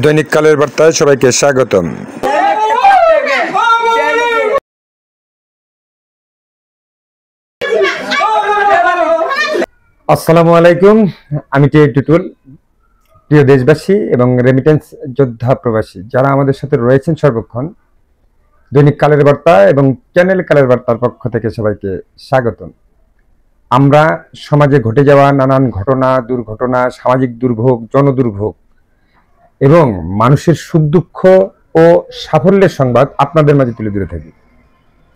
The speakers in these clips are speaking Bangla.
দৈনিক কালের বার্তায় সবাইকে স্বাগতম। আসসালামু আলাইকুম, আমি টুটুল। প্রিয় দেশবাসী এবং রেমিটেন্স যোদ্ধা প্রবাসী যারা আমাদের সাথে রয়েছেন সর্বক্ষণ, দৈনিক কালের বার্তা এবং চ্যানেল কালের বার্তার পক্ষ থেকে সবাইকে স্বাগতম। আমরা সমাজে ঘটে যাওয়া নানান ঘটনা, দুর্ঘটনা, সামাজিক দুর্ভোগ, জনদুর্ভোগ এবং মানুষের সুখ দুঃখ ও সাফল্যের সংবাদ আপনাদের মাঝে তুলে ধরে থাকি।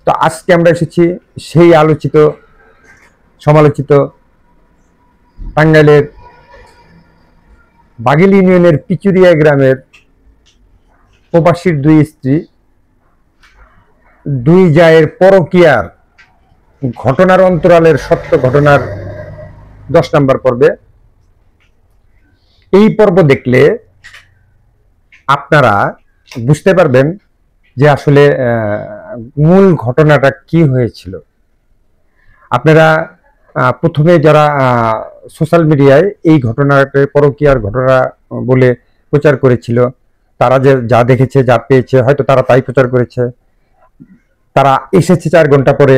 তো আজকে আমরা এসেছি সেই আলোচিত সমালোচিত টাঙ্গাইলের বাগেল ইউনিয়নের পিচুরিয়া গ্রামের প্রবাসীর দুই স্ত্রী, দুই জায়ের পরকীয়ার ঘটনার অন্তরালের সত্য ঘটনার 10 নম্বর পর্বে। এই পর্ব দেখলে আপনারা বুঝতে পারবেন যে আসলে মূল ঘটনাটা কি হয়েছিল। আপনারা প্রথমে যারা সোশ্যাল মিডিয়ায় এই ঘটনাটা পরকীয়ার ঘটনা বলে প্রচার করেছিল, তারা যে যা দেখেছে, যা পেয়েছে, হয়তো তারা তাই প্রচার করেছে। তারা এসেছে 4 ঘন্টা পরে,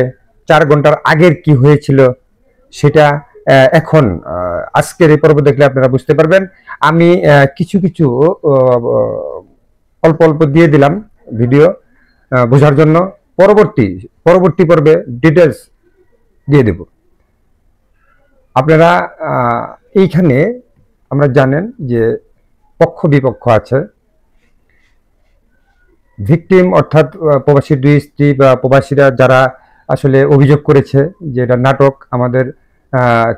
4 ঘন্টার আগের কি হয়েছিল সেটা এখন আজকের এই পর্ব দেখলে আপনারা বুঝতে পারবেন। আমি কিছু কিছু অল্প অল্প দিয়ে দিলাম ভিডিও বোঝার জন্য, পরবর্তী পর্বে ডিটেলস দিয়ে দেব। আপনারা এইখানে আমরা জানেন যে পক্ষ বিপক্ষ আছে। ভিকটিম অর্থাৎ প্রবাসীর দুই স্ত্রী বা প্রবাসীরা যারা আসলে অভিযোগ করেছে যে এটা নাটক, আমাদের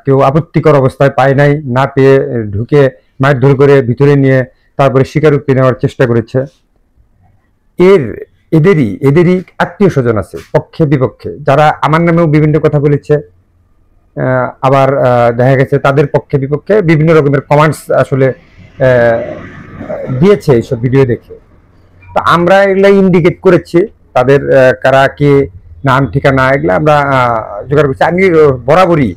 কেউ আপত্তিকর অবস্থায় পায় নাই, না পেয়ে ঢুকে মারধর করে ভিতরে নিয়ে তারপরে স্বীকারোক্তি নেওয়ার চেষ্টা করেছে। এদেরই আত্মীয় স্বজন আছে পক্ষে বিপক্ষে, যারা আমার নামেও বিভিন্ন কথা বলেছে। আবার দেখা গেছে তাদের পক্ষে বিপক্ষে বিভিন্ন রকমের কমেন্টস আসলে দিয়েছে এইসব ভিডিও দেখে। তো আমরা এগুলা ইন্ডিকেট করেছি, তাদের কারা কে নাম ঠিকানা এগুলা আমরা জোগাড় করছি। আমি বরাবরই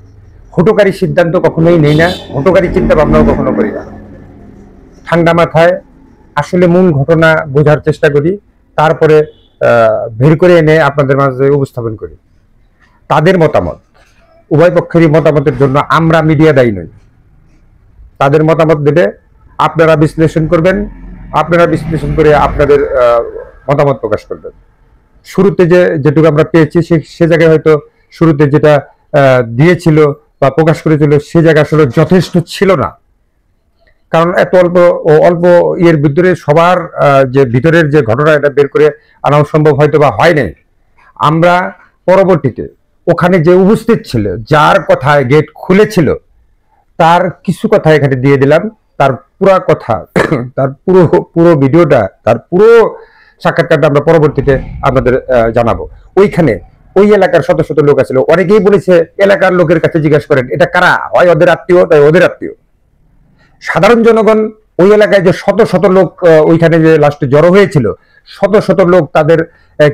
হটকারী সিদ্ধান্ত কখনোই নেই না, হটকারী চিন্তা ভাবনাও কখনো করি না। ঠান্ডা মাথায় আসলে মূল ঘটনা বোঝার চেষ্টা করি, তারপরে বের করে এনে আপনাদের মাঝে উপস্থাপন করি। তাদের মতামত, উভয় পক্ষেরই মতামতের জন্য আমরা মিডিয়া দায়ী নই। তাদের মতামত দেবে, আপনারা বিশ্লেষণ করবেন, আপনারা বিশ্লেষণ করে আপনাদের মতামত প্রকাশ করবেন। শুরুতে যেটুকু আমরা পেয়েছি সে জায়গায় হয়তো শুরুতে যেটা দিয়েছিল বা প্রকাশ করেছিল সে জায়গা আসলে যথেষ্ট ছিল না, কারণ এত অল্প ইয়ের ভিতরে সবার যে ভিতরের যে ঘটনা এটা বের করে আনাও সম্ভব হয়তো বা হয় নাই। আমরা পরবর্তীতে ওখানে যে উপস্থিত ছিল, যার কথায় গেট খুলেছিল, তার কিছু কথা এখানে দিয়ে দিলাম। তার পুরো কথা, তার পুরো ভিডিওটা, তার পুরো সাক্ষাৎকারটা আমরা পরবর্তীতে আপনাদের জানাবো। ওইখানে ওই এলাকার শত শত লোক আছিল, অনেকেই বলেছে এলাকার লোকের কাছে জিজ্ঞাসা করেন এটা কারা, হয় ওদের আত্মীয়, তাই ওদের আত্মীয়। সাধারণ জনগণ ওই এলাকায় যে শত শত লোক ওইখানে যে লাস্টে জড়ো হয়েছিল, শত শত লোক, তাদের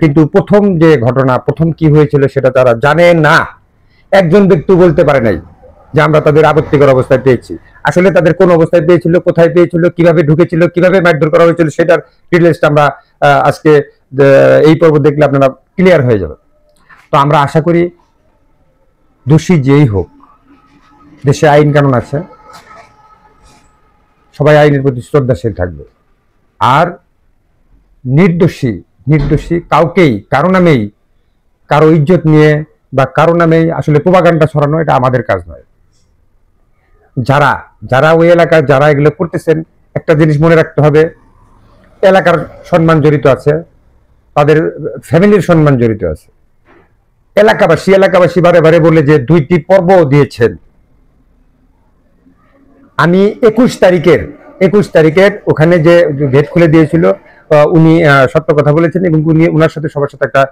কিন্তু প্রথম যে ঘটনা, প্রথম কি হয়েছিল সেটা তারা জানে না। একজন ব্যক্তি বলতে পারে নাই যে আমরা তাদের আপত্তিকর অবস্থায় পেয়েছি। আসলে তাদের কোন অবস্থায় পেয়েছিল, কোথায় পেয়েছিল, কিভাবে ঢুকেছিল, কিভাবে মারধর করা হয়েছিল, সেটার ডিটেইলসটা আমরা আজকে এই পর্ব দেখলে আপনারা ক্লিয়ার হয়ে যাবে। তো আমরা আশা করি দোষী যেই হোক, দেশে আইন কানুন আছে, সবাই আইনের প্রতি শ্রদ্ধাশীল থাকবে। আর নির্দোষী কাউকেই কারো নামেই, কারো ইজ্জত নিয়ে বা কারো নামেই আসলে প্রোপাগান্ডা ছড়ানো এটা আমাদের কাজ নয়। যারা ওই এলাকায় যারা এগুলো করতেছেন, একটা জিনিস মনে রাখতে হবে, এলাকার সম্মান জড়িত আছে, তাদের ফ্যামিলির সম্মান জড়িত আছে। এলাকাবাসী বারে বারে বলে যে 2টি পর্ব দিয়েছেন। আমি 21 তারিখের ওখানে যে গেট খুলে দিয়েছিল, উনি সত্য কথা বলেছেন এবং উনি ওনার সাথে সবার সাথে একটা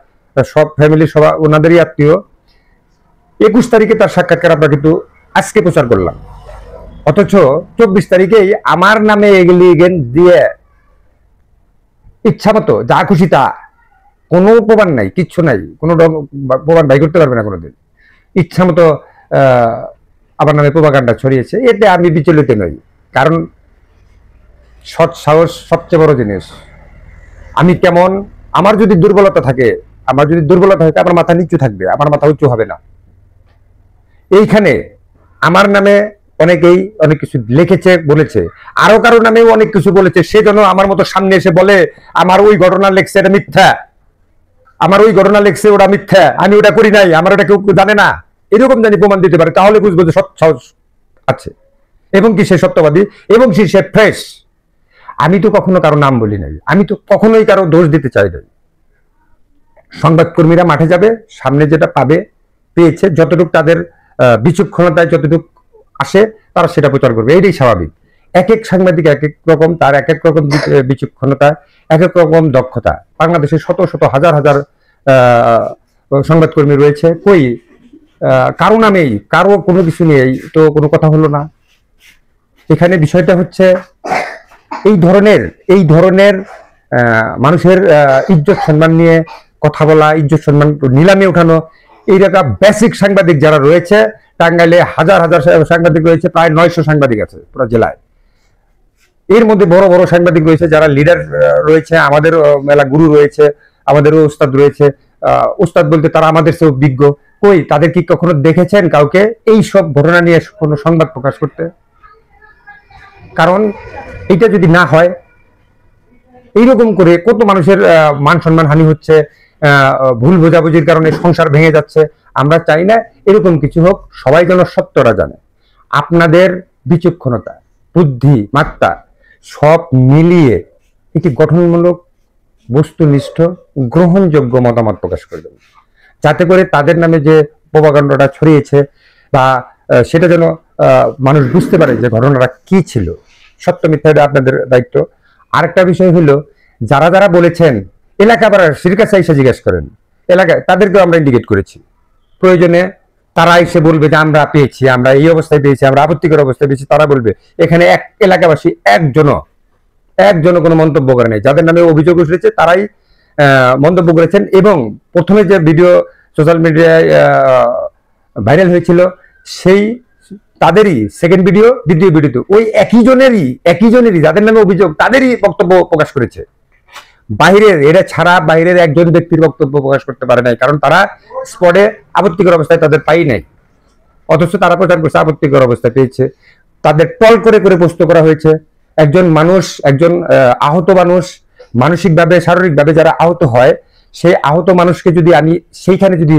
সব ফ্যামিলি, সবাই ওনাদেরই আত্মীয়। 21 তারিখে তার সাক্ষাৎকার আমরা কিন্তু আজকে প্রচার করলাম, অথচ 24 তারিখেই আমার নামে এগুলি দিয়ে ইচ্ছা মতো যা খুশি তা, কোনো প্রমাণ নাই, কিচ্ছু নাই, কোনো প্রমাণ বাই করতে পারবে না কোনোদিন। ইচ্ছা মতো আমার নামে প্রোপাগান্ডা ছড়িয়েছে। এতে আমি বিচলিত নই, কারণ সৎ সাহস সবচেয়ে বড় জিনিস। আমি কেমন, আমার যদি দুর্বলতা থাকে, আমার মাথা নিচু থাকবে, আমার মাথা উঁচু হবে না। এইখানে আমার নামে অনেকেই অনেক কিছু লিখেছে, বলেছে, আরো কারো নামেও অনেক কিছু বলেছে। সে যেন আমার মতো সামনে এসে বলে আমার ওই ঘটনা লেখছে এটা মিথ্যা, আমার ওই ঘটনা লেখছে ওটা মিথ্যা, আমি ওটা করি নাই, আমার ওটা কেউ জানে না, এরকম জানি প্রমাণ দিতে পারে, তাহলে বুঝবো যে সৎ সাহস আছে এবং কি সে সত্যবাদী এবং সে ফ্রেশ। আমি তো কখনো কারো নাম বলি নাই, আমি তো কখনোই কারো দোষ দিতে চাই নাই। সংবাদকর্মীরা মাঠে যাবে, সামনে যেটা পাবে, পেয়েছে, যতটুকু তাদের বিচক্ষণতায় যতটুকু আসে তারা সেটা প্রচার করবে, এটাই স্বাভাবিক। এক এক সাংবাদিক এক এক রকম, তার এক এক রকম বিচক্ষণতা, এক এক রকম দক্ষতা। বাংলাদেশে শত শত হাজার হাজার সংবাদকর্মী রয়েছে, কই কারো নামেই কারো কোনো কিছু নেই তো কোনো কথা হলো না। এখানে বিষয়টা হচ্ছে এই ধরনের মানুষের ইজ্জত সম্মান নিয়ে কথা বলা, ইজ্জত সম্মান নিলামে উঠানো, এইরকম বেসিক সাংবাদিক যারা রয়েছে, টাঙ্গাইলে হাজার হাজার সাংবাদিক রয়েছে, প্রায় 900 সাংবাদিক আছে পুরো জেলায়। এর মধ্যে বড় বড় সাংবাদিক রয়েছে, যারা লিডার রয়েছে, আমাদের মেলা গুরু রয়েছে, আমাদেরও উস্তাদ রয়েছে। উস্তাদ বলতে তারা আমাদের চেয়ে বিজ্ঞ। কই তাদের কি কখনো দেখেছেন কাউকে এই সব ঘটনা নিয়ে কোনো সংবাদ প্রকাশ করতে? কারণ এটা যদি না হয়, এইরকম করে কত মানুষের মান সম্মান হানি হচ্ছে, ভুল বোঝাবুঝির কারণে সংসার ভেঙে যাচ্ছে। আমরা চাই না এরকম কিছু হোক, সবাই যেন সত্যটা জানে। আপনাদের বিচক্ষণতা, বুদ্ধি, মাত্রা সব মিলিয়ে একটি গঠনমূলক, বস্তুনিষ্ঠ, গ্রহণযোগ্য মতামত প্রকাশ করবেন, যাতে করে তাদের নামে যে প্রপাগান্ডাটা ছড়িয়েছে বা সেটা যেন মানুষ বুঝতে পারে যে ঘটনাটা কি ছিল, সত্য মিথ্যা আপনাদের দায়িত্ব। আরেকটা বিষয় হলো, যারা যারা বলেছেন এলাকা বাড়ার কাছে এসে জিজ্ঞেস করেন, এলাকায় তাদেরকেও আমরা ইন্ডিকেট করেছি। প্রয়োজনে তারা এসে বলবে যে আমরা পেয়েছি, আমরা এই অবস্থায় পেয়েছি, আমরা আপত্তিকর অবস্থায় পেয়েছি, তারা বলবে। এখানে এক এলাকাবাসী একজনও কোনো মন্তব্য করে নাই। যাদের নামে অভিযোগ উঠেছে তারাই মন্তব্য করেছেন। এবং প্রথমে যে ভিডিও সোশ্যাল মিডিয়ায় ভাইরাল হয়েছিল, সেই তাদেরই সেকেন্ড ভিডিও, দ্বিতীয় ভিডিওতে ওই একই জনেরই যাদের নামে অভিযোগ, তাদেরই বক্তব্য প্রকাশ করেছে। বাহিরের, এরা ছাড়া বাইরের একজন ব্যক্তির বক্তব্য প্রকাশ করতে পারে নাই, কারণ তারা স্পটে আপত্তিকর অবস্থায় তাদের পাই নাই। অথচ তারা প্রচার করছে আপত্তিকর অবস্থায় পেয়েছে। তাদের টল করে করে পোস্ট করা হয়েছে। একজন মানুষ, একজন আহত মানুষ, মানসিকভাবে শারীরিকভাবে যারা আহত হয়, সেই আহত মানুষকে যদি আমি সেইখানে যদি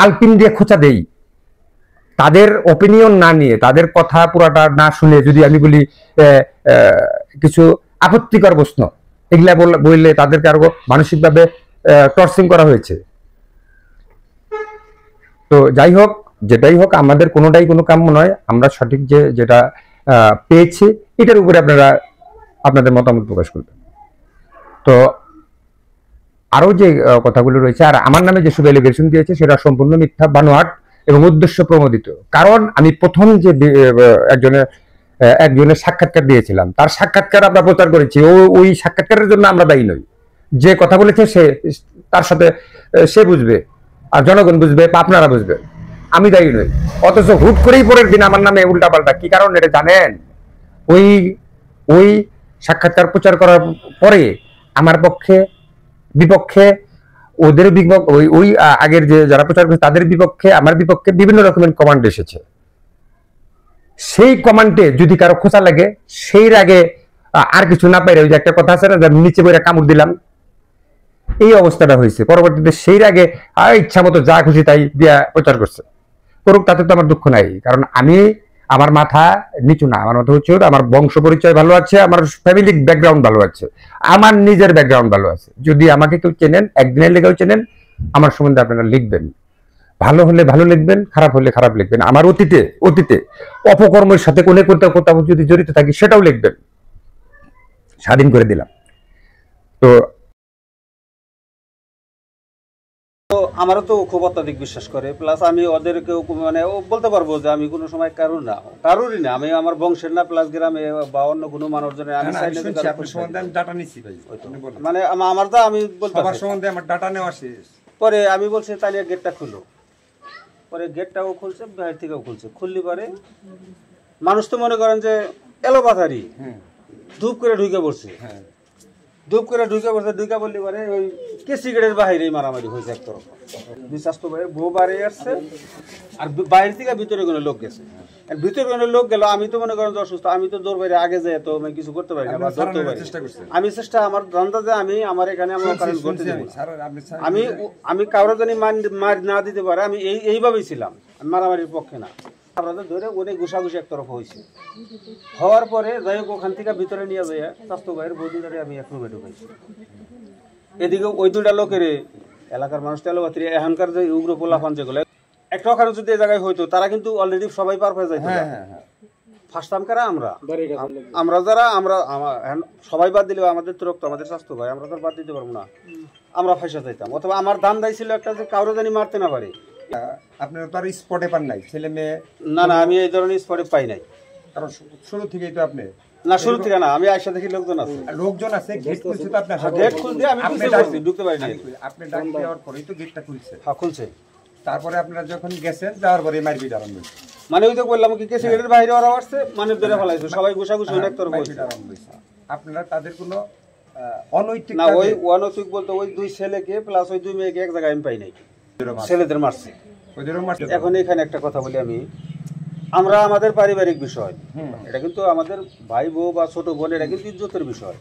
আলপিন দিয়ে খোঁচা দেই, তাদের অপিনিয়ন না নিয়ে, তাদের কথা পুরাটা না শুনে যদি আমি বলি কিছু আপত্তিকর প্রশ্ন, এগুলা বললে তাদেরকে আরো মানসিকভাবে টর্চিং করা হয়েছে। তো যাই হোক, যেটাই হোক, আমাদের কোনোটাই কোনো কাম্য নয়। আমরা সঠিক যেটা পেয়েছি এটার উপরে আপনারা আপনাদের মতামত প্রকাশ করবেন। তো আরো যে কথাগুলো রয়েছে, আর আমার নামে যেসব এলিগেশন দিয়েছে সেটা সম্পূর্ণ মিথ্যা, বানোয়াট এবং উদ্দেশ্য প্রণোদিত। কারণ আমি প্রথম যে একজনের সাক্ষাৎকার দিয়েছিলাম, তার সাক্ষাৎকার আমরা প্রচার করেছি। ওই সাক্ষাৎকারের জন্য আমরা দায়ী নই। যে কথা বলেছে সে তার সাথে সে বুঝবে, আর জনগণ বুঝবে, বা আপনারা বুঝবেন, আমি দায়ী নই। অথচ হুট করেই পরের দিন আমার নামে উল্টাপাল্টা, কি কারণ এটা জানেন? ওই সাক্ষাৎকার প্রচার করার পরে আমার বিপক্ষে ওদের ওই আগের যে যারা প্রচার করছে তাদের বিপক্ষে, আমার বিপক্ষে বিভিন্ন রকমের কমান্ড এসেছে। সেই কমান্ডে যদি কারো খোঁচা লাগে, সেই আগে আর কিছু না পাইরে, ওই যে একটা কথা আছে না, নিচে বইরা কামড় দিলাম, এই অবস্থাটা হয়েছে। পরবর্তীতে সেই আগে ইচ্ছা মতো যা খুশি তাই দিয়া প্রচার করছে, করুক, তাতে তো আমার দুঃখ নাই। কারণ আমার মাথা নিচু না, আমার মাথা উঁচু, আমার বংশ পরিচয় ভালো আছে, আমার ফ্যামিলি ব্যাকগ্রাউন্ড ভালো আছে, আমার নিজের ব্যাকগ্রাউন্ড ভালো আছে। যদি আমাকে কেউ চেনেন, একদিনের লেগেও চেনেন, আমার সম্বন্ধে আপনারা লিখবেন, ভালো হলে ভালো লিখবেন, খারাপ হলে খারাপ লিখবেন। আমার অতীতে অপকর্মের সাথে কোথাও যদি জড়িত থাকি সেটাও লিখবেন, স্বাধীন করে দিলাম। তো আমারও তো খুব অত্যাধিক বিশ্বাস করে, প্লাস আমি ওদেরকেও মানে বলতে পারবো যে আমি কোনো সময় কারোরই না, আমি আমার বংশের না, প্লাস গ্রামে বা অন্য কোনো মানুষজনের আমি মানে আমার তো আমি বলতে আমার ডাটা নেওয়া শেষ। পরে আমি বলছি তাহলে গেটটা খুলো, পরে গেটটাও খুলছে, বাইরে থেকেও খুলছে। খুললি পরে মানুষ তো মনে করেন যে এলোপাথারি, ধূপ করে ঢুকে পড়ছে, ধূপ করে ঢুকে পড়ছে, ঢুকে বললি মানে ওই কেসি গেটের বাইরেই মারামারি হয়েছে একতরফা। দুই স্বাস্থ্য ভাইয়ের বউ বাড়ি আসছে, আর বাইরে থেকে ভিতরে কোনো লোক গেছে। আর ভিতরে কোনো লোক গেল, আমি তো মনে করেন যে অসুস্থ, আমি তো দৌড় বাইরে আগে যাই, তো আমি কিছু করতে পারি না বা ধরতে পারি। আমি চেষ্টা, আমার ধান্দা যে আমি আমার এখানে আমার কারণ করতে দেবো, আমি কারো জানি মার না দিতে পারে, আমি এইভাবেই ছিলাম, আমি মারামারির পক্ষে না। আমরা তো ধরে অনেক ঘুষাঘুষি একতরফা হয়েছে। হওয়ার পরে যাই হোক ওখান থেকে ভিতরে নিয়ে যাই স্বাস্থ্য ভাইয়ের বৌদি ধরে আমি এক রুমে ঢুকাইছি। এদিকে ওই দুটা লোকের এলাকার মানুষ তেলবাতির এখানকার যে উগ্র পোলাপান যেগুলো একটা ওখানে যদি এই জায়গায় হইতো, তারা কিন্তু অলরেডি সবাই পার হয়ে যাইতো। ফার্স্ট টাইম কারা আমরা যারা সবাই বাদ দিলেও আমাদের তো রক্ত, আমাদের স্বাস্থ্য ভাই, আমরা তো বাদ দিতে পারবো না, আমরা ফাঁসা যাইতাম। অথবা আমার দান দায় ছিল একটা যে কারো জানি মারতে না পারে। আপনারা তো আর স্পটে পান নাই ছেলে মেয়ে? না, আমি এই ধরনের স্পটে পাই নাই, কারণ শুরু থেকেই তো আপনি না, শুরু থেকে না, আমি আয়সা দেখি লোকজন আছে, গেট খুলছে তো আপনার গেট খুলতে আমি ঢুকতে পারি না। আপনি ডাক দেওয়ার পরেই তো গেটটা খুলছে? হ্যাঁ, খুলছে। তারপরে আপনারা যখন গেছেন, যাওয়ার পরে মারপিট আরম্ভ হয়েছে? মানে ওই তো বললাম কি কেসি গেটের বাইরে ওরা আসছে, মানে ধরে ফেলাইছে, সবাই ঘুষাঘুষি অনেক তরফ হয়েছে। আপনারা তাদের কোনো অনৈতিক না, ওই অনৈতিক বলতে ওই দুই ছেলেকে প্লাস ওই দুই মেয়েকে এক জায়গায় আমি পাই নাই, ছেলেদের মারছে। এখন এখানে একটা কথা বলি আমি, আমরা আমাদের পারিবারিক বিষয়, এটা কিন্তু আমাদের ভাই বউ বা ছোট বোন, এটা কিন্তু ইজ্জতের বিষয়।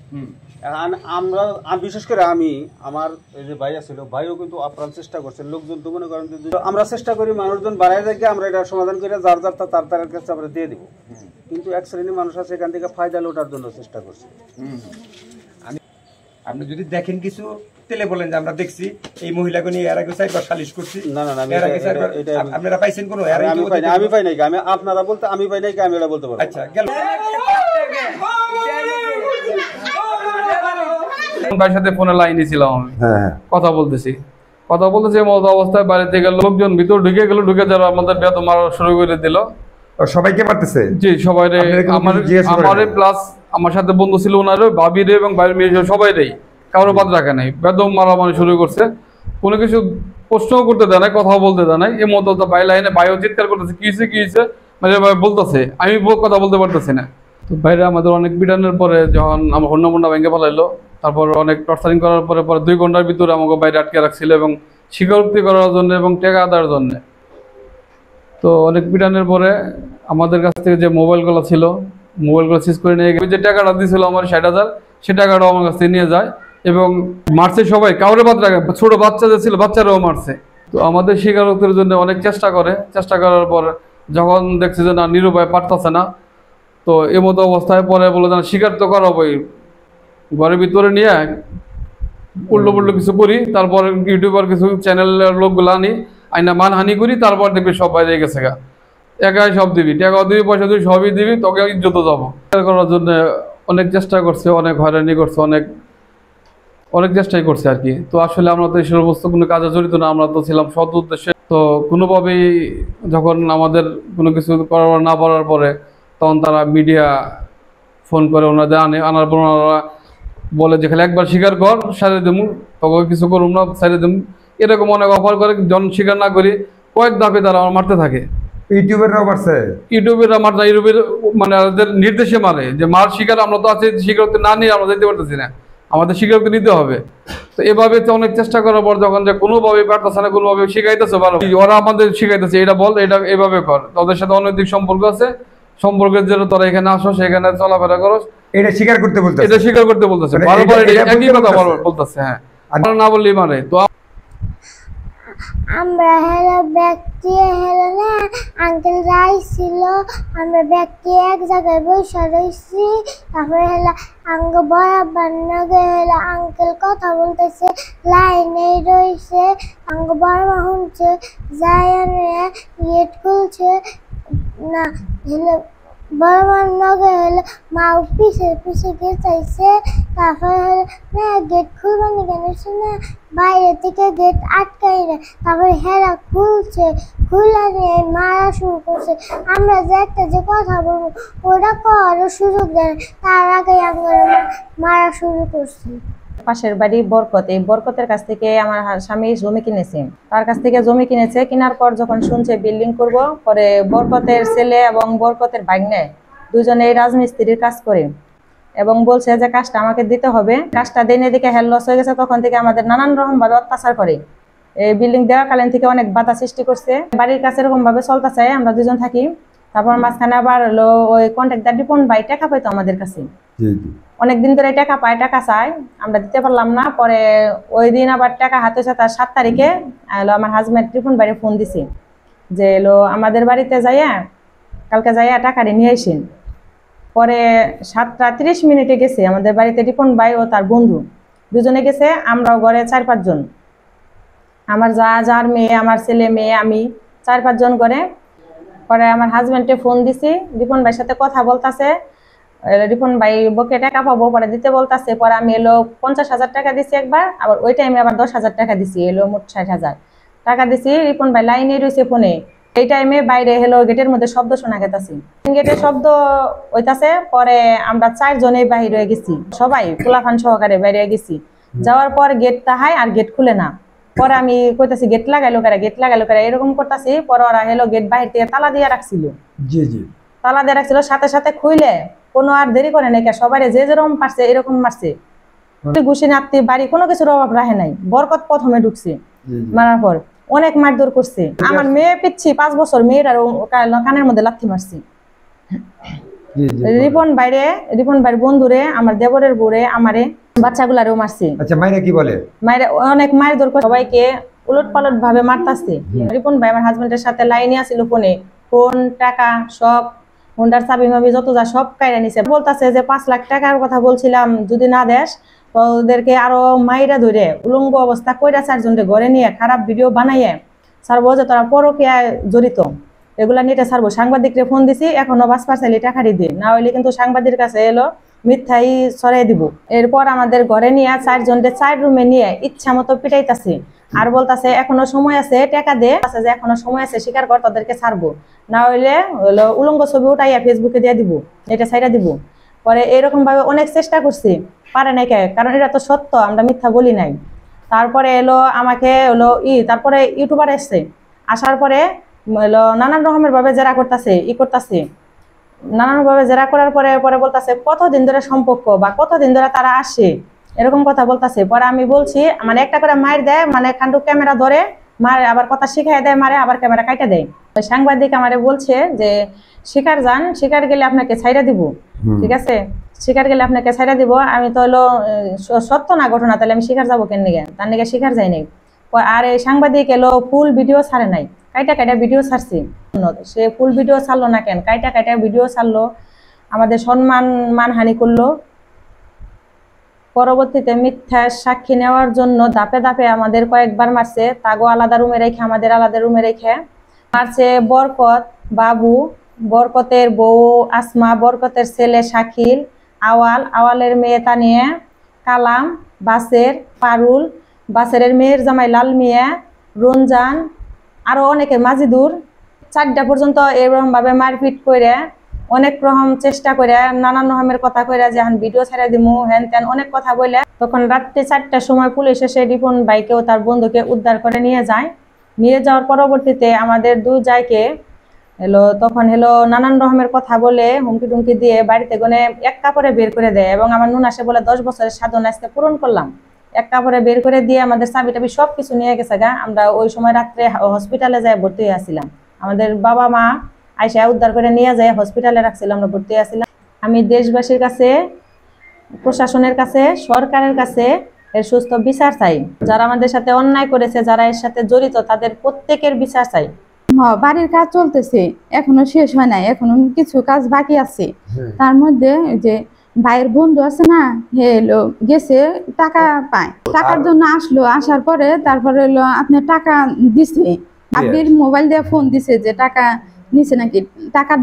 আমরা বিশেষ করে আমি, আমার এই যে ভাইয়া ছিল, ভাইও কিন্তু আপ্রাণ চেষ্টা করছে, লোকজন তো মনে করেন আমরা চেষ্টা করি মানুষজন বাড়ায় যায়, আমরা এটা সমাধান করে যার যার তার কাছে আমরা দিয়ে দিব। কিন্তু এক শ্রেণীর মানুষ আছে এখান থেকে ফায়দা লোটার জন্য চেষ্টা করছে। আপনি যদি দেখেন কিছু, তেলে বলেন যে আমরা দেখছি এই মহিলাকে নিয়ে এর আগে চাইবার সালিশ করছি। না, আপনারা পাইছেন কোনো? আমি পাই নাই, আমি আপনারা বলতে আমি পাই নাই, আমি এটা বলতে পারবো। আচ্ছা, গেল ভাইয়ের সাথে ফোনে লাইনে ছিলাম, কথা বলতেছি মতো অবস্থায় বাড়ি থেকে লোকজন ভিতর ঢুকে গেল, ঢুকে যারা আমাদের বেদম মারা শুরু করে দিল। সবাইকে পারতেছে? জি, সবাই রে, আমারে প্লাস আমার সাথে বন্ধু ছিল ওনারও, ভাবি রে এবং ভাইয়ের মেয়ে সবাই রে, কারো বাদ রাখে নাই, বেদম মারামারি শুরু করছে। কোনো কিছু প্রশ্নও করতে দেয় নাই, কথাও বলতে দেয় নাই। এর মতো ভাই লাইনে ভাইও চিৎকার করতেছে, কি হয়েছে মানে ভাই বলতেছে, আমি কথা বলতে পারতেছি না। তো বাইরে আমাদের অনেক পিটানোর পরে যখন আমার হন্যমন্ডা ভেঙে ফেলাইলো, তারপর অনেক টর্চারিং করার পরে 2 ঘন্টার ভিতরে আমাকে বাইরে আটকে রাখছিল এবং স্বীকারোক্তি করার জন্য এবং টাকা আদায়ের জন্য। তো অনেক পিটানোর পরে আমাদের কাছ থেকে যে মোবাইলগুলো ছিল, মোবাইলগুলো সিজ করে নিয়ে গিয়ে যে টাকাটা দিয়েছিল আমার 60,000, সে টাকাটাও আমার কাছ থেকে নিয়ে যায় এবং মারছে সবাই, কাউরে বাদ রাখে, ছোট বাচ্চা যে ছিল বাচ্চারাও মারছে। তো আমাদের স্বীকারোক্তির জন্য অনেক চেষ্টা করার পর যখন দেখছে যে না, নিরুপায় পারতেছে না, তো এমতো অবস্থায় পরে বলে যে স্বীকার তো করাবোই, ঘরের ভিতরে নিয়ে উল্টো কিছু করি, তারপর ইউটিউবার কিছু চ্যানেলের লোকগুলো আনি, আইনা মানহানি করি, তারপর দেখবি সব বাইরে গেছে গা, একাই সব দিবি, টাকা দিবি, পয়সা দিবি, সবই দিবি, তোকে ইজ্জত যাবো। করার জন্য অনেক চেষ্টা করছে, অনেক হয়রানি করছে, অনেক চেষ্টাই করছে আর কি। তো আসলে আমরা তো এই সমস্ত কোনো কাজে জড়িত না, আমরা তো ছিলাম সৎ উদ্দেশ্যে। তো কোনোভাবেই যখন আমাদের কোনো কিছু করার না পারার পরে, তখন তারা মিডিয়া ফোন করে ওনাদের আনার পর ওনারা বলে যে খালি একবার স্বীকার কর, সারে দেবো, তখন কিছু করুন না, সারে দেবো, এরকম অনেক অফার করে। জন স্বীকার না করি কয়েক ধাপে তারা আমার মারতে থাকে। ইউটিউবেররাও মারছে? ইউটিউবের মানে নির্দেশে মারে যে মার স্বীকার, আমরা তো আছি, স্বীকারোক্তি না নিয়ে আমরা যেতে পারতেছি না, আমাদের স্বীকারোক্তি নিতে হবে। তো এভাবে অনেক চেষ্টা করার পর যখন যে কোনোভাবে পারতেছে না, কোনোভাবে শিখাইতেছে, ভালো ওরা আমাদের শিখাইতেছে, এটা বল, এটা এভাবে কর, তাদের সাথে অনৈতিক সম্পর্ক আছে, সম্পর্কের জন্য তোরা এখানে আসো, সেখানে চলাফেরা করো, এটা স্বীকার করতে বলতেছে, বারবার একই কথা বারবার বলতেছে। হ্যাঁ, আমরা না বললেই মারে। তো আমরা ব্যক্তি না আঙ্কেল রাইছিল, আমরা ব্যক্তি এক জায়গায় বসে রয়েছি, তারপরে আঙ্গ বরাবর নগে আঙ্কেল কথা বলতেছে, লাইনে রয়েছে, আঙ্গ বড়মা শুনছে, যাই গেট খুলছে না, বড়মার নগে মাও পিছে গেছাইছে, তারপরে গেট খুলবানি কেন শুনে বাইরে থেকে গেট আটকাই না, তারপরে হেরা খুলছে, খুলে নিয়ে মারা শুরু করছে। আমরা যে একটা যে কথা বলবো ওটা করারও সুযোগ দেয়, তার আগে আমরা মারা শুরু করছি। পাশের বাড়ি বরকত, এই বরকতের কাছ থেকে আমার স্বামী জমি কিনেছে, তার কাছ থেকে জমি কিনেছে। কেনার পর যখন শুনছে বিল্ডিং করব, পরে বরকতের ছেলে এবং বরকতের ভাগ্নে দুজনে রাজমিস্ত্রির কাজ করে। এবং বলছে যে কাজটা আমাকে দিতে হবে। কাজটা দিনে দিকে হেল লস হয়ে গেছে, তখন থেকে আমাদের নানান রকম ভাবে অত্যাচার করে। এই বিল্ডিং দেওয়াকালীন থেকে অনেক বাধা সৃষ্টি করছে। বাড়ির কাছে এরকম ভাবে চলতেছে, আমরা দুজন থাকি। তারপর মাঝখানে আবার হলো ওই কন্ট্রাক্টর রিপন ভাই টাকা পাইতো আমাদের কাছে, অনেকদিন ধরে টাকা পায়, টাকা চায়, আমরা দিতে পারলাম না। পরে ওই দিন আবার টাকা হাতে হচ্ছে তার 7 তারিখে এলো আমার হাজব্যান্ড রিপন ভাইরে ফোন দিছে যে এলো আমাদের বাড়িতে যাইয়া কালকে যাইয়া টাকা নিয়ে আসেন। পরে 7:30 গেছে আমাদের বাড়িতে রিপন ভাই ও তার বন্ধু দুজনে গেছে, আমরাও ঘরে 4-5 জন, আমার যার মেয়ে, আমার ছেলে মেয়ে, আমি 4-5 জন করে। পরে আমার হাজব্যান্ডে ফোন দিছি, রিপন ভাইয়ের সাথে কথা বলতেছে, রিপন ভাই বকে টাকা পাবো, পরে দিতে বলতেছে। পরে আমি এলো 50,000 টাকা দিছি একবার, আবার ওই টাইমে আবার 10,000 টাকা দিছি, এলো মোট 60,000 টাকা দিছি। রিপন ভাই লাইনে রয়েছে ফোনে, এই টাইমে বাইরে হলো গেটের মধ্যে শব্দ শোনা গেছে, গেটের শব্দ হইতাছে। পরে আমরা 4 জনে বাইরে হয়ে গেছি, সবাই পোলাফান সহকারে বাইরে হয়ে গেছি। যাওয়ার পর গেট তাহাই আর গেট খুলে না। পরে আমি কইতাছি গেট লাগাইলো কারা, গেট লাগাইলো কারা, এরকম করতেছি। পরে ওরা হলো গেট বাইরে থেকে তালা দিয়ে রাখছিল, তালা দিয়ে রাখছিল, সাথে সাথে খুইলে কোনো আর দেরি করে নাই, সবাই যে যেরকম পারছে এরকম মারছে। ঘুষি নাতি বাড়ি কোনো কিছুর অভাব রাখে নাই। বরকত প্রথমে ঢুকছে, মারার পর অনেক মারধর করছে। আমার মেয়ে পিচ্ছি 5 বছর, মেয়ের আর কানের মধ্যে লাথি মারছি। রিপন ভাইয়ের বন্ধুরে, আমার দেবরের বউরে, আমারে, বাচ্চাগুলারেও মারছে। আচ্ছা, মাইরা কি বলে? মায়ের অনেক মারধর করে, সবাইকে উলট পালট ভাবে মারতাছে। রিপন ভাই আমার হাজবেন্ডের সাথে লাইনে আছিল ফোনে, ফোন টাকা সব, হোন্ডার চাবি মাবি যত যা সব কাইরা নিছে। বলতাছে যে 5 লাখ টাকার কথা বলছিলাম, যদি না দেশ তো ওদেরকে আরো মাইরা ধরে উলঙ্গ অবস্থা কইরা 4 জনকে ঘরে নিয়ে খারাপ ভিডিও বানাইয়ে ছাড়বো যে তোরা পরকীয়ায় জড়িত, এগুলা নিতে ছাড়বো। সাংবাদিকরে ফোন দিছি, এখনো 5% টাকা দিয়ে, না হইলে কিন্তু সাংবাদিকের কাছে এলো মিথ্যাই ছড়াই দিব। এরপর আমাদের ঘরে নিয়ে 4 জনকে 4 রুমে নিয়ে ইচ্ছা মতো পিটাইতাছে, আর বলতাছে এখনো সময় আছে, টাকা দে, যে এখনো সময় আছে, স্বীকার কর, তাদেরকে ছাড়বো, না হইলে হলো উলঙ্গ ছবি উঠাইয়া ফেসবুকে দিয়ে দিব, এটা ছাইরা দিব। পরে এরকম ভাবে অনেক চেষ্টা করছি, পারে নাই, কারণ এটা তো সত্য, আমরা মিথ্যা বলি নাই। তারপরে এলো আমাকে হলো তারপরে ইউটিউবার এসছে, আসার পরে হলো নানান রকমের ভাবে জেরা করতেছে, করতেছে নানান ভাবে জেরা করার পরে পরে বলতেছে কতদিন ধরে সম্পর্ক বা কতদিন ধরে তারা আসে, এরকম কথা বলতেছে। পরে আমি বলছি, মানে একটা করে মার দেয়, মানে খান্ডু ক্যামেরা ধরে মারে, আবার কথা শিখাই দেয়, মারে আবার ক্যামেরা কাটা দেয়। সাংবাদিক আমারে বলছে যে শিকার যান, শিকার গেলে আপনাকে ছাইরা দিব, ঠিক আছে, শিকার গেলে আপনাকে ছাইরা দিব। আমি তো হলো সত্য না ঘটনা, তাহলে আমি শিকার যাবো কেন নিগে, তার নিগে শিকার যাই নাই। আর এই সাংবাদিক এলো ফুল ভিডিও ছাড়ে নাই, কাইটা ভিডিও ছাড়ছি। সে ফুল ভিডিও ছাড়লো না কেন, কাইটা ভিডিও ছাড়লো, আমাদের সম্মান মানহানি করলো। পরবর্তীতে মিথ্যা সাক্ষী নেওয়ার জন্য ধাপে ধাপে আমাদের কয়েকবার মারছে, তাগো আলাদা রুমে রেখে, আমাদের আলাদা রুমে রেখে মারছে। বরকত, বাবু, বরকতের বউ আসমা, বরকতের ছেলে শাকিল, আওয়ালের মেয়ে তানিয়া, কালাম, বাসের, পারুল, বাসের মেয়ের জামাই লাল মিয়া, রঞ্জান, আরো অনেকে, মাজিদুর, 4টা পর্যন্ত এরকম ভাবে মারপিট করে, অনেক রকম চেষ্টা করে, নানান রকমের কথা কইরা যে ভিডিও ছেড়ে দিমু, হ্যান ত্যান অনেক কথা বলে। তখন রাত্রে 4টার সময় পুলিশ এসে রিপন ভাইকেও তার বন্ধুকে উদ্ধার করে নিয়ে যায়। নিয়ে যাওয়ার পরবর্তীতে আমাদের 2 জায়কে হলো, তখন হলো নানান রকমের কথা বলে, হুমকি টুমকি দিয়ে বাড়িতে গনে এক কাপড়ে বের করে দেয়। এবং আমার নুন আসে বলে 10 বছরের সাধনা আজকে পূরণ করলাম, এক কাপড়ে বের করে দিয়ে আমাদের চাবি টাবি সব কিছু নিয়ে গেছে গা। আমরা ওই সময় রাত্রে হসপিটালে যাই ভর্তি হয়ে আসছিলাম, আমাদের বাবা মা আইসা উদ্ধার করে নিয়ে যায় হসপিটালে রাখছিলাম, আমরা ভর্তি আসছিলাম। আমি দেশবাসীর কাছে, প্রশাসনের কাছে, সরকারের কাছে এর সুস্থ বিচার চাই। যারা আমাদের সাথে অন্যায় করেছে, যারা এর সাথে জড়িত, তাদের প্রত্যেকের বিচার চাই। বাড়ির কাজ চলতেছে, এখনো শেষ হয় নাই, এখনো কিছু কাজ বাকি আছে। তার মধ্যে যে ভাইয়ের বন্ধু আছে না, হে এলো গেছে টাকা পায়, টাকার জন্য আসলো, আসার পরে তারপরে এলো আপনার টাকা দিছে, আবির মোবাইল দিয়ে ফোন দিছে যে টাকা নিছে নাকি, টাকা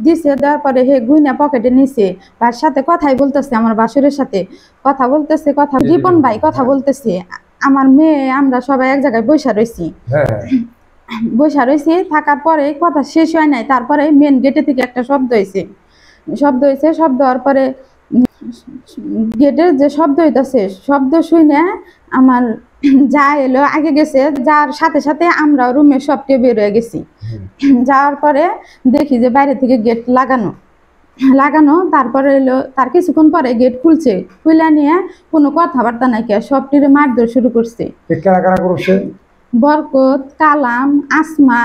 দিছে, দেওয়ার পরে হে গুইনা পকেটে নিছে। তার সাথে কথাই বলতেছে, আমার বাসুরের সাথে কথা বলতেছে, কথা রিপন ভাই কথা বলতেছে, আমার মেয়ে আমরা সবাই এক জায়গায় বসে রয়েছি, থাকার পরে কথা শেষ হয় নাই। তারপরে মেন গেটে থেকে একটা শব্দ হয়েছে, শব্দ হওয়ার পরে গেটের যে শব্দ হইতেছে, শব্দ শুনে আমার যা এলো আগে গেছে, যার সাথে সাথে আমরা রুমে সবকে বের হয়ে গেছি। যাওয়ার পরে দেখি যে বাইরে থেকে গেট লাগানো, লাগানো, তারপরে এলো তার কিছুক্ষণ পরে গেট খুলছে, খুলে নিয়ে কোনো কথাবার্তা নাই কে সবটিরে মারধর শুরু করছে। কারা কারা করছে? বরকত, কালাম, আসমা,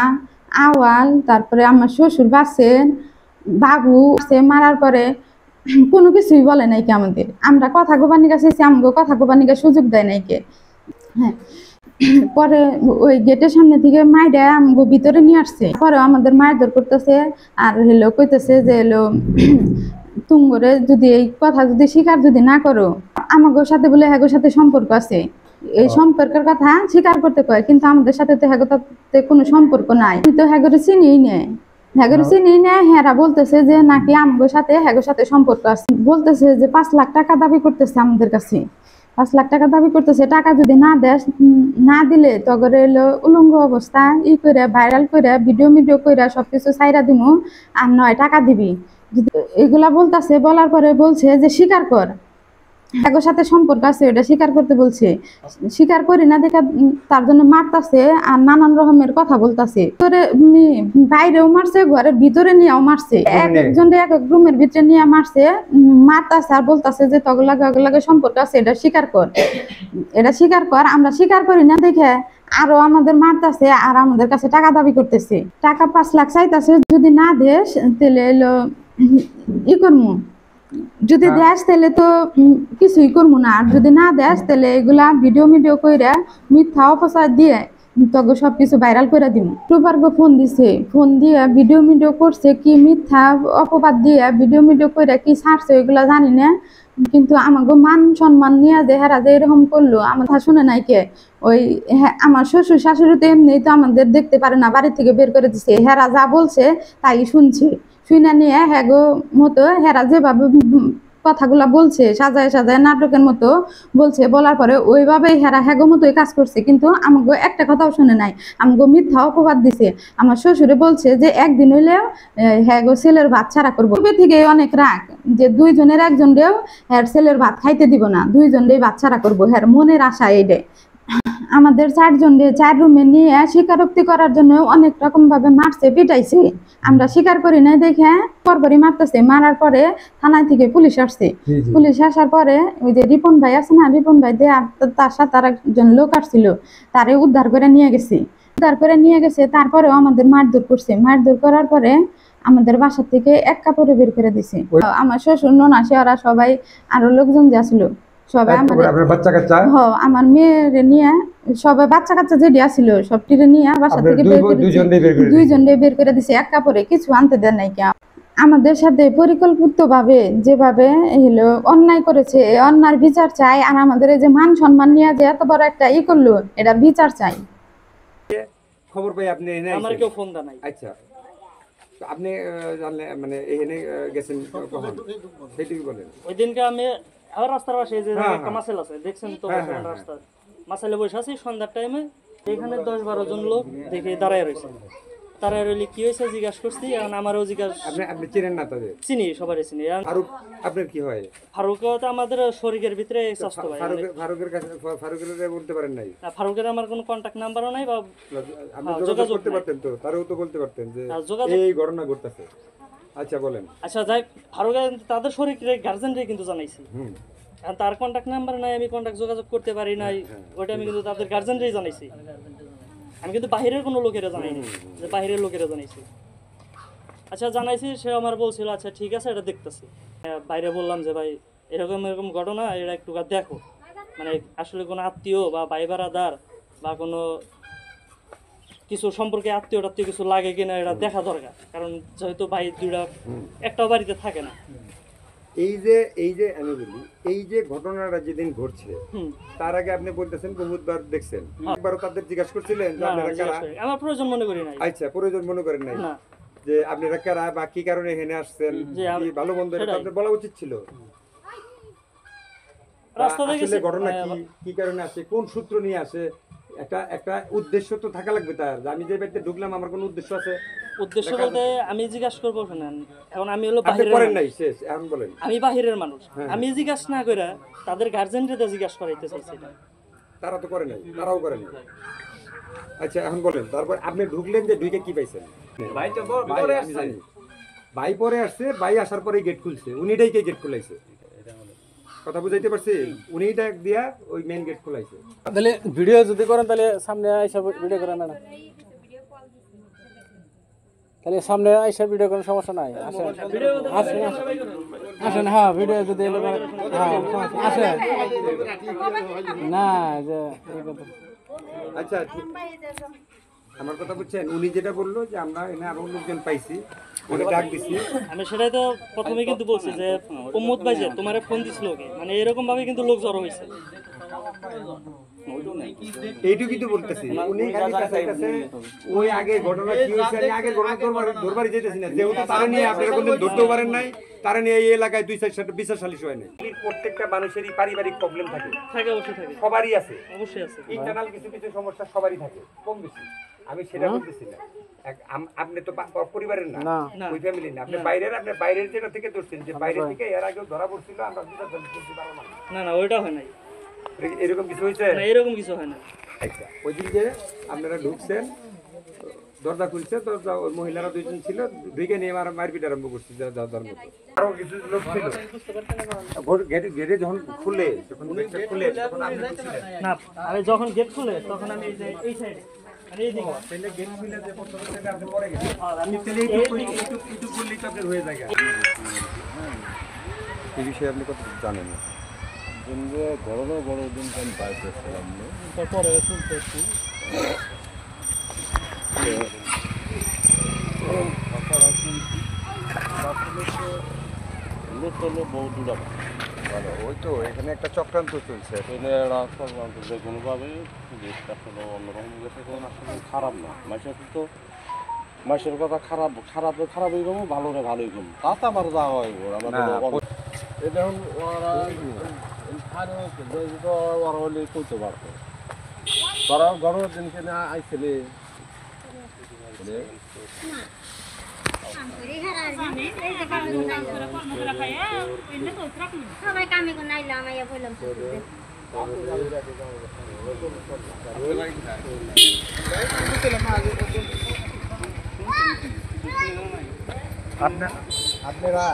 আওয়াল, তারপরে আমার শ্বশুর বাসেন, বাবু সে মারার পরে কোনো কিছুই বলে নাই কে আমাদের। আমরা কথা গোবার নিকা চাইছি, আমাকে কথা গোবার নিকা সুযোগ দেয় নাই কে। হ্যাঁ, পরে ওই গেটের সামনে থেকে মাইরা আমাকে ভিতরে নিয়ে আসছে। পরে আমাদের মারধর করতেছে আর হলো কইতেছে যে হলো তুমরে যদি এই কথা যদি স্বীকার যদি না করো, আমাদের সাথে বলে হ্যাগোর সাথে সম্পর্ক আছে, এই সম্পর্কের কথা স্বীকার করতে কয়, কিন্তু আমাদের সাথে তো হ্যাগোতে কোনো সম্পর্ক নাই। তো হ্যাগোরে চিনিই নেয়, হ্যাগোরে চিনিই নেয়। হেরা বলতেছে যে নাকি আমাদের সাথে হ্যাগোর সাথে সম্পর্ক আছে। বলতেছে যে 5 লাখ টাকা দাবি করতেছে আমাদের কাছে, 5 লাখ টাকা দাবি করতেছে। টাকা যদি না দেয়, না দিলে তখন এলো উলঙ্গ অবস্থা করে ভাইরাল করে ভিডিও করে সবকিছু ছাইরা দিমু, আর নয় টাকা দিবি। এগুলা বলতেছে, বলার পরে বলছে যে স্বীকার কর, এগোর সাথে সম্পর্ক আছে, ওটা স্বীকার করতে বলছে। স্বীকার করি না দেখা তার জন্য মারতাছে আর নানান রকমের কথা বলতাছে। বাইরেও মারছে, ঘরের ভিতরে নিয়েও মারছে, একজনকে এক এক রুমের ভিতরে নিয়ে মারছে, মারতাছে আর বলতাছে যে তগলাগে সম্পর্ক আছে, এটা স্বীকার কর, এটা স্বীকার কর। আমরা স্বীকার করি না দেখে আরো আমাদের মারতাছে আর আমাদের কাছে টাকা দাবি করতেছে। টাকা 5 লাখ চাইতাছে, যদি না দেশ তাহলে এলো ই করমু, যদি দেশ তাহলে তো কিছুই করবো না, আর যদি না দেশ তাহলে এগুলা ভিডিও কইরা মিথ্যা অপচার দিয়ে তবে সবকিছু ভাইরাল করে দিব। টুপারকে ফোন দিছে, ফোন দিয়ে ভিডিও করছে, কি মিথ্যা অপবাদ দিয়ে ভিডিও কইরা কি ছাড়ছে এগুলা জানি না, কিন্তু আমাকে মান সম্মান নিয়ে যে হেরা যে এরকম করলো আমার কথা শুনে নাই কে। ওই আমার শ্বশুর শাশুড়ি তো এমনি তো আমাদের দেখতে পারে না, বাড়ি থেকে বের করে দিছে। হেরা যা বলছে তাই শুনছে, শুনে নিয়ে হ্যাগো মতো হেরা যেভাবে কথাগুলা বলছে সাজায় সাজায় নাটকের মতো বলছে, বলার পরে ওইভাবেই হেরা হ্যাগো মতোই কাজ করছে, কিন্তু আমাকে একটা কথাও শুনে নাই, আমাকে মিথ্যা অপবাদ দিছে। আমার শ্বশুরে বলছে যে একদিন হইলেও হ্যাগো ছেলের ভাত ছাড়া করবো। থেকে অনেক রাগ যে 2 জনের একজনরেও হ্যার ছেলের ভাত খাইতে দিব না, 2 জনেরই ভাত ছাড়া করবো, হ্যার মনের আশা এইটাই। আমাদের 4 জনকে 4 রুমে নিয়ে স্বীকারোক্তি করার জন্য অনেক রকম ভাবে মারছে, পিটাইছে। আমরা স্বীকার করি নাই দেখে পরপরই মারতেছে। মারার পরে থানায় থেকে পুলিশ আসছে, পুলিশ আসার পরে ওই যে রিপন ভাই আছে না, রিপন ভাই দিয়ে তার সাথে আর একজন লোক আসছিল, তারে উদ্ধার করে নিয়ে গেছে। তারপরেও আমাদের মারধর করছে, মারধর করার পরে আমাদের বাসা থেকে এক কাপড়ে বের করে দিছে। আমার শ্বশুর ননাসে ওরা সবাই আরো লোকজন যে আসলো সবাই আমার মেয়েরে নিয়ে সবাই বাচ্চা কাচ্চা যেটি আসছিল সবটিরে নিয়ে বাসা থেকে 2 জন বের করে দিছে এক কাপড়ে, কিছু আনতে দেন নাই কে। আমাদের সাথে পরিকল্পিত ভাবে যেভাবে হলো অন্যায় করেছে, অন্যার বিচার চাই। আর আমাদের এই যে মান সম্মান নিয়ে যে এত বড় একটা করলো, এটার বিচার চাই। খবর পাই আপনি আমার কেউ ফোন দেয় নাই। আচ্ছা, আপনি জানলে মানে এখানে গেছেন কখন সেটুকু বলেন। ওই দিনকে আমি আবার রাস্তার পাশে যে একটা মাসেল আছে দেখছেন তো, রাস্তা মাসেলে বসে আছি সন্ধ্যার টাইমে, এখানে 10-12 জন লোক দেখে দাঁড়ায় রয়েছে। তারা রইলে কি হয়েছে জিজ্ঞাসা করছি, এখন আমারও জিজ্ঞাসা। আপনি চিনেন না তাদের? চিনি, সবারই চিনি। ফারুক আপনার কি হয়? ফারুক তো আমাদের শরীরের ভিতরে স্বাস্থ্য ভাই। ফারুকের কাছে ফারুকের বলতে পারেন নাই? ফারুকের আমার কোনো কন্টাক্ট নাম্বারও নাই, বা আপনি যোগাযোগ করতে পারতেন তো, তারও তো বলতে পারতেন যে এই ঘটনা ঘটতেছে। আচ্ছা বলেন। আচ্ছা যাই, ফারুকের তাদের শরীরের গার্জেনরে কিন্তু জানাইছি, তার কন্টাক্ট নাম্বার নাই, আমি কন্টাক্ট যোগাযোগ করতে পারি নাই, ওইটা আমি কিন্তু তাদের গার্জেনরেই জানাইছি। আমি কিন্তু বাহিরের কোনো লোকেরা জানাইনি, যে বাহিরের লোকেরা জানাইছি। আচ্ছা জানাইছি, সে আমার বলছিল আচ্ছা ঠিক আছে এটা দেখতেছি। বাইরে বললাম যে ভাই এরকম ঘটনা, এটা একটু দেখো, মানে আসলে কোনো আত্মীয় বা ভাই বারাদার বা কোনো কিছু সম্পর্কে আত্মীয় কিছু লাগে কিনা এটা দেখা দরকার, কারণ যেহেতু ভাই 2টা একটাও বাড়িতে থাকে না। এই যে আমি বলি, এই যে ঘটনাটা যেদিন ঘটছে তার আগে আপনি বলতেছেন বহুতবার দেখছেন, একবারও তাদের জিজ্ঞাসা করছিলেন যে আপনারা কারা? আমার প্রয়োজন মনে করি নাই। আচ্ছা, প্রয়োজন মনে করেন নাই যে আপনারা কারা বা কি কারণে এখানে আসছেন, কি ভালো মন্দ এটা আপনাদের বলা উচিত ছিল। রাস্তা দেখে ঘটনা কি কারণে আসে, কোন সূত্র নিয়ে আসে, একটা উদ্দেশ্য তো থাকা লাগবে তার। আমি যে বাড়িতে ঢুকলাম আমার কোনো উদ্দেশ্য আছে? উদ্দেশ্য বলতে আমি জিজ্ঞাসা করবো, শুনেন এখন আমি হলো বাহিরের করেন নাই শেষ, এখন বলেন। আমি বাহিরের মানুষ, আমি জিজ্ঞাসা না করে তাদের গার্জেনরে জিজ্ঞাসা করাইতে চাইছি। তারা তো করে নাই, তারাও করে নাই। আচ্ছা এখন বলেন, তারপর আপনি ঢুকলেন, যে ঢুকে কি পাইছেন? ভাই পরে আসছে, ভাই আসার পরে গেট খুলছে, উনিটাই কে গেট খুলাইছে, কথা বুঝাইতে পারছি, উনিই ডাক দিয়া ওই মেইন গেট খুলাইছে। তাহলে ভিডিও যদি করেন তাহলে সামনে আইসা ভিডিও করেন না, তাহলে সামনে আইসা ভিডিও করার সমস্যা নাই। আসেন আসেন আসেন, হ্যাঁ ভিডিও যদি হ্যাঁ আসেন না যে আচ্ছা আমার কথা বুঝছেন, উনি যেটা বললো যে আমরা এনে আরো লোকজন পাইছি, উনি ডাক দিছি, আমি সেটাই তো প্রথমে কিন্তু বলছি যে প্রমোদ ভাই যে তোমার ফোন দিছিল ওকে, মানে এরকম ভাবে কিন্তু লোক জড়ো হয়েছে। এইটুকুই তো বলতেছি, উনি খালি কাছে ওই আগে ঘটনা কি হয়েছে, আমি আগে ঘটনা দরবারে যেতেছি না, যেহেতু তারা নিয়ে আপনারা কোনদিন ধরতেও পারেন নাই, তারা নিয়ে এই এলাকায় 2-4 বিচার সালিশ হয় নাই। প্রত্যেকটা মানুষেরই পারিবারিক প্রবলেম থাকে, অবশ্যই থাকে, সবারই আছে, অবশ্যই আছে, ইন্টারনাল কিছু কিছু সমস্যা সবারই থাকে কম বেশি, আমি সেটা বলতেছি না। আপনি তো পরিবারের না, ওই ফ্যামিলি না, আপনি বাইরের, আপনি বাইরের যেটা থেকে ধরছেন, যে বাইরে থেকে এর আগেও ধরা পড়ছিল, আমরা বিচার সালিশ করতে পারবো না। না ওইটা হয় নাই, এরকম কিছু হয়েছে না এরকম কিছু হয় না। আচ্ছা, ওই দিন যে আপনারা ঢুকছেন, দরজা খুলছে, দরজা ওই মহিলারা দুইজন ছিল, ঢুকে নিয়ে মারপিট আরম্ভ করছে, যাওয়ার মতো আরো কিছু লোক ছিল। গেটে যখন খুলে, যখন গেটটা খুলে, তখন আপনি ঢুকছিলেন না, আমি যখন গেট খুলে তখন আমি এই সাইডে মানে এই দিকে তাহলে গেট খুলে যে প্রথম থেকে আপনি পরে গেছেন, আমি তাহলে এইটুকু করলেই তো আপনার হয়ে যায়। এই বিষয়ে আপনি কত জানেন না? বড় দিন আমি বাইরে ছিলাম না, তারপরে শুনতে একটু বহু দূর ভালো, ওই তো এখানে একটা চক্রান্ত চলছে। ট্রেনে যে কোনোভাবে দেশটা আসলে অন্যরকম গেছে, কারণ আসলে খারাপ না, মাসের কথা খারাপ খারাপই কম, ভালো না ভালোই কম, তাতে আমার যাওয়া হয় এটা ওরা ওরা হলে করতে পারতো, তারা গরমের দিনকে না আইছিলে সবাই কামে কোন আইলো আমায় বললাম আপনারা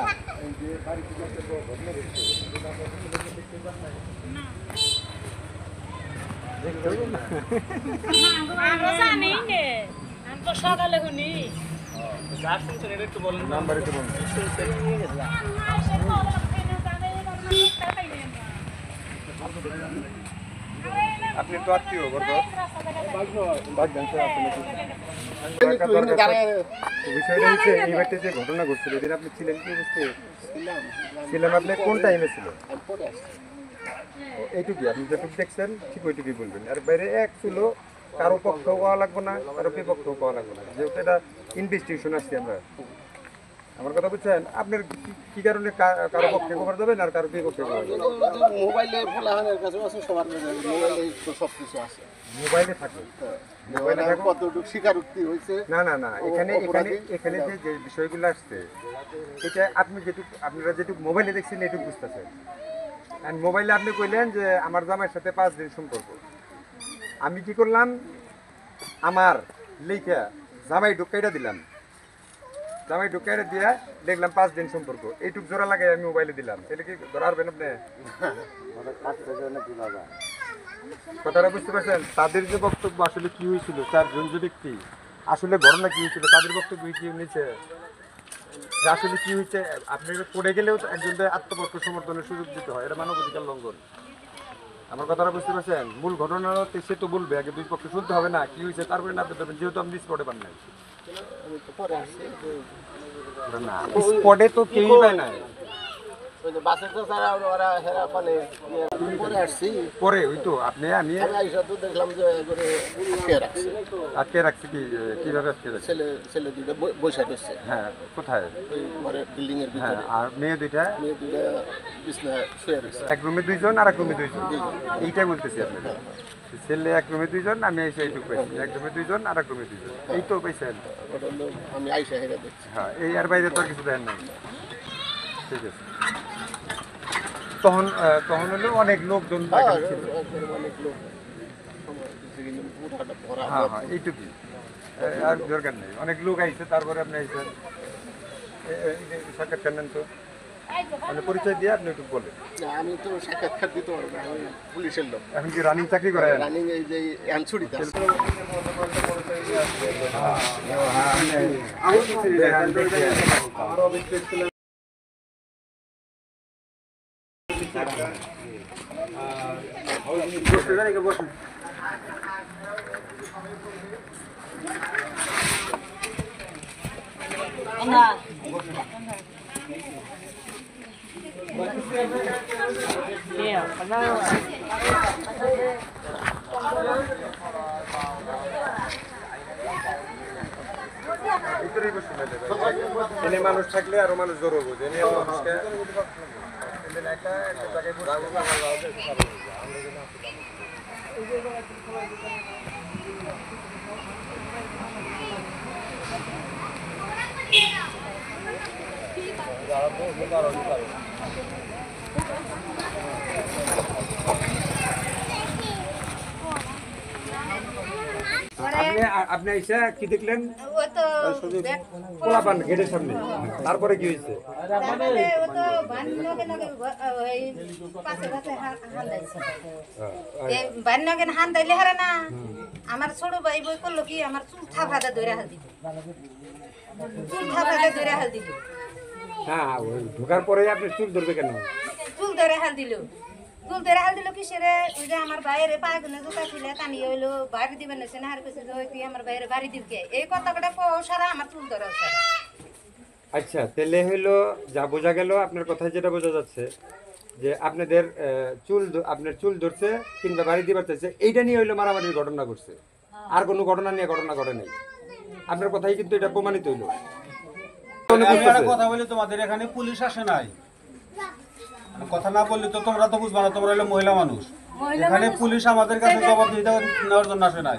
সকালে শুনি যা শুনছেন এটা একটু বলেন, নাম্বার একটু বলুন। আপনি তো আত্মীয় বিষয়টা হচ্ছে এই বাড়িতে যে ঘটনা ঘটছিল, এদিন আপনি ছিলেন কি অবস্থায় ছিলেন? আপনি কোন টাইমে ছিলেন? এইটুকুই আপনি যেটুকু দেখছেন ঠিক ওইটুকুই বলবেন, আর বাইরে এক ছিল কারো পক্ষ পাওয়া লাগবে না, কারো বিপক্ষ পাওয়া লাগবে না, যেহেতু এটা ইনভেস্টিগেশন আসছে আমরা। আমার কথা বুঝছেন, আপনার কি কারণে কারো পক্ষে খবর দেবেন আর কারো বিপক্ষে খবর দেবেন? মোবাইলে ফলাহানের কাছে আছে, সবার মোবাইলে সব কিছু আছে, মোবাইলে থাকে, মোবাইলে থাকে। কতটুকু স্বীকারোক্তি হয়েছে না না না, এখানে যে বিষয়গুলো আসছে, এটা আপনি আপনারা যেটুকু মোবাইলে দেখছেন এটুকু বুঝতেছেন। আর মোবাইলে আপনি কইলেন যে আমার জামাইয়ের সাথে 5 দিন সম্পর্ক, আমি কি করলাম, আমার লেখা জামাই ঢুকাইটা দিলাম, জামাই ঢুকাইটা দিয়া দেখলাম 5 দিন সম্পর্ক, এইটুক জোড়া লাগাই আমি মোবাইলে দিলাম, এটা কি ধরা পারবেন আপনি? কথাটা বুঝতে পারছেন? তাদের যে বক্তব্য আসলে কি হয়েছিল, 4 জন যে ব্যক্তি আসলে ঘটনা কি হয়েছিল, তাদের বক্তব্য কি নিচে যে আসলে কি হয়েছে, আপনি পড়ে গেলেও একজনকে আত্মপক্ষ সমর্থনের সুযোগ দিতে হয়, এটা মানবাধিকার লঙ্ঘন। আমার কথাটা বুঝতে পারছেন? মূল ঘটনাতে সে তো বলবে, আগে দুই পক্ষে শুনতে হবে না কি হয়েছে, তারপরে না পেতে হবে, যেহেতু আপনি স্পটে পান নাই। না স্পটে তো কেউই পায় না, বাসের তো তারা ওরা হেরা পালে পরে আসছি, পরে ওই তো আপনি আমি আইসা তো দেখলাম যে করে আটকে রাখছি। কিভাবে আটকে রাখছি? ছেলে দুটো বসে রয়েছে। হ্যাঁ, কোথায়? ওই ঘরে বিল্ডিং এর হ্যাঁ, ভিতরে। আর মেয়ে দুইটা বিছনা শুয়ে রয়েছে। এক রুমে 2 জন আর এক রুমে 2 জন, এইটাই বলতেছি আপনাকে। ছেলে এক রুমে 2 জন, আমি এসে এইটুকু পাইছি, এক রুমে 2 জন আর এক রুমে 2 জন, এই তো পাইছেন। ওটা হলো আমি আইসা হেরা দেখছি। হ্যাঁ, এই আর বাইরে তো আর কিছু দেন নাই। ঠিক আছে, তখন হলো অনেক লোকজন ছিল। অনেক লোক হ্যাঁ হ্যাঁ, এইটুকুই, আর দরকার নেই। অনেক লোক আইছে, তারপরে আপনি আইছেন, সাক্ষাৎকার নেন তো, আপনি পরিচয় দিয়ে আপনি একটু বলেন। আমি তো সাক্ষাৎকার দিতে পারবো না, আমি পুলিশের লোক। এখন কি রানিং চাকরি করেন? রানিং এই যে অ্যানসুরিতে এনে মানুষ থাকলে আরো মানুষ জড়ো বোঝে, এনে মানুষকে একটা জায়গায় আপনি এসে কি দেখলেন? পোলাপান গেটের সামনে, তারপরে কি হয়েছে? হান দিলে হারে না আমার ছোট ভাই বই করলো কি আমার চুল থাপড়াতে ধরে হাল দিল, চুল থাপড়াতে ধরে হাল দিল। হ্যাঁ, ওই ঢোকার পরে আপনি চুল ধরবে কেন? চুল ধরে হাল দিল, চুল ধরে হাল দিল কিসেরে? ওই যে আমার বাইরে পাগুনে জুতা ছিল টানি হইলো বাড়ি দিবেন না হার কিছু তুই আমার বাইরে বাড়ি দিবকে, এই কথা কটা কও সারা আমার চুল ধরে সারা। আচ্ছা, তেলে হইলো যা বোঝা গেল আপনার কথায়, যেটা বোঝা যাচ্ছে যে আপনাদের আপনার চুল ধরছে কিংবা বাড়ি দিবার চাইছে, এইটা নিয়ে হইলো মারামারির ঘটনা ঘটছে, আর কোনো ঘটনা নিয়ে ঘটনা ঘটে নাই। আপনার কথাই কিন্তু এটা প্রমাণিত হইলো। কথা বলে তোমাদের এখানে পুলিশ আসে নাই, কথা না বললে তো তোমরা তো বুঝবা না, তোমরা হলো মহিলা মানুষ। এখানে পুলিশ আমাদের কাছে জবাবদিহিতা নেওয়ার জন্য আসে নাই,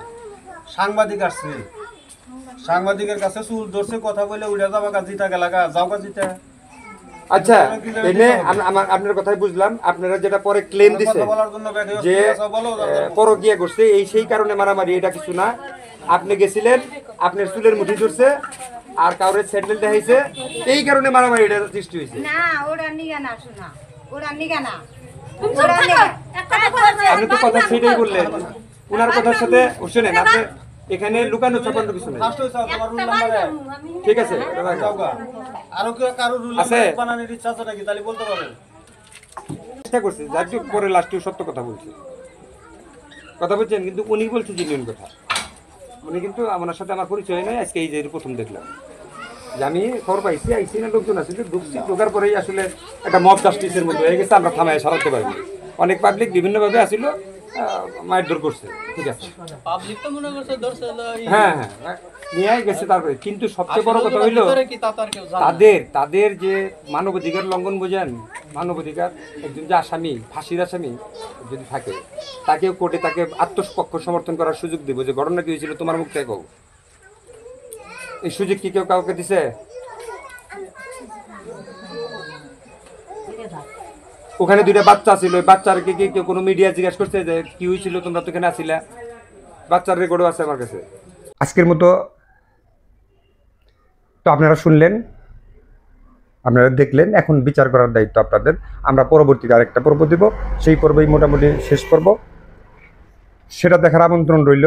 সাংবাদিক আসছে, সাংবাদিকের কাছে চুল ধরছে, কথা বলে উড়ে যাবা গাজিটা গেলাগা, যাও গাজিটা। আচ্ছা, এনে আপনার কথাই বুঝলাম, আপনারা যেটা পরে ক্লেম দিছে যে পরকীয়া করছে এই সেই কারণে মারামারি, এটা কিছু না। আপনি গেছিলেন, আপনার চুলের মুঠি ধরছে আর কাউরে স্যান্ডেল দেখাইছে, এই কারণে মারামারি এটা সৃষ্টি হয়েছে। না ওরা নিগা না, শোনা ওরা নিগা না, আপনি তো কথা সেটাই বললেন, ওনার কথার সাথে শুনেন, আপনি এখানে লুকানো ছাপানো কিছু নেই, ঠিক আছে? আরো কেউ কারো রুল বানানোর ইচ্ছা আছে নাকি তাহলে বলতে পারেন। চেষ্টা করছে, যার পরে লাস্টে সত্য কথা বলছে, কথা বলছেন, কিন্তু উনি বলছে জেনুইন কথা। উনি কিন্তু আমার সাথে আমার পরিচয় নেই, আজকে এই যে প্রথম দেখলাম, যে আমি খবর পাইছি, আইসি না লোকজন আছে, ঢুকছি, ঢোকার পরেই আসলে একটা মব জাস্টিসের মধ্যে হয়ে গেছে, আমরা থামায় সারাতে পারবো। অনেক পাবলিক বিভিন্নভাবে আসিল, মারধর করছে, ঠিক আছে, হ্যাঁ হ্যাঁ নিয়ে গেছে। তারপরে কিন্তু সবচেয়ে বড় কথা হইলো তাদের যে মানবাধিকার লঙ্ঘন বোঝেন, মানবাধিকার, একজন যে আসামি, ফাঁসির আসামি যদি থাকে, তাকেও কোর্টে তাকে আত্মপক্ষ সমর্থন করার সুযোগ দেবো, যে ঘটনা কি হয়েছিল তোমার মুখ থেকে, এই সুযোগ কি কেউ কাউকে দিছে? ওখানে দুইটা বাচ্চা ছিল, ওই বাচ্চার কি কেউ কোনো মিডিয়া জিজ্ঞাসা করছে যে কি হয়েছিল, তোমরা তো এখানে আসিলা? বাচ্চার রেকর্ডও আছে আমার কাছে। আজকের মতো তো আপনারা শুনলেন, আপনারা দেখলেন, এখন বিচার করার দায়িত্ব আপনাদের। আমরা পরবর্তীতে আরেকটা পর্ব দেব, সেই পর্বই মোটামুটি শেষ পর্ব, সেটা দেখার আমন্ত্রণ রইল।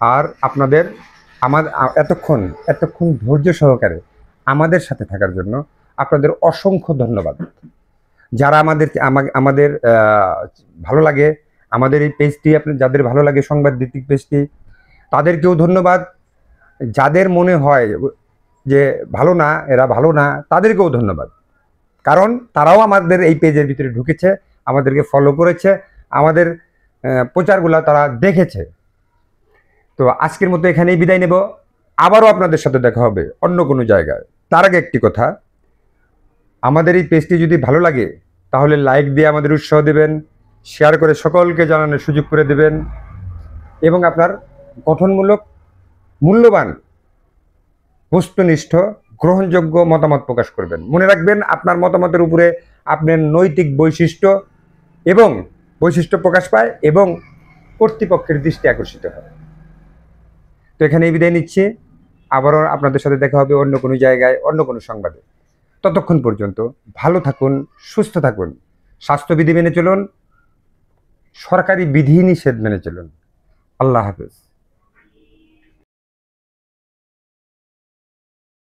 আর আপনাদের এতক্ষণ ধৈর্য সহকারে আমাদের সাথে থাকার জন্য আপনাদের অসংখ্য ধন্যবাদ। যারা আমাদের ভালো লাগে, আমাদের এই পেজটি যাদের ভালো লাগে, সংবাদ ভিত্তিক পেজটি, তাদেরকেও ধন্যবাদ। যাদের মনে হয় যে ভালো না, এরা ভালো না, তাদেরকেও ধন্যবাদ, কারণ তারাও আমাদের এই পেজের ভিতরে ঢুকেছে, আমাদেরকে ফলো করেছে, আমাদের প্রচারগুলো তারা দেখেছে। তো আজকের মতো এখানেই বিদায় নেব, আবারও আপনাদের সাথে দেখা হবে অন্য কোনো জায়গায়। তার আগে একটি কথা, আমাদের এই পেজটি যদি ভালো লাগে তাহলে লাইক দিয়ে আমাদের উৎসাহ দেবেন, শেয়ার করে সকলকে জানানোর সুযোগ করে দেবেন, এবং আপনার গঠনমূলক, মূল্যবান, বস্তুনিষ্ঠ, গ্রহণযোগ্য মতামত প্রকাশ করবেন। মনে রাখবেন, আপনার মতামতের উপরে আপনার নৈতিক বৈশিষ্ট্য প্রকাশ পায় এবং কর্তৃপক্ষের দৃষ্টি আকর্ষিত হয়। তো এখানেই বিদায় নিচ্ছি, আবারও আপনাদের সাথে দেখা হবে অন্য কোনো জায়গায়, অন্য কোনো সংবাদে। ততক্ষণ পর্যন্ত ভালো থাকুন, সুস্থ থাকুন, স্বাস্থ্যবিধি মেনে চলুন, সরকারি বিধিনিষেধ মেনে চলুন। আল্লাহ হাফেজ।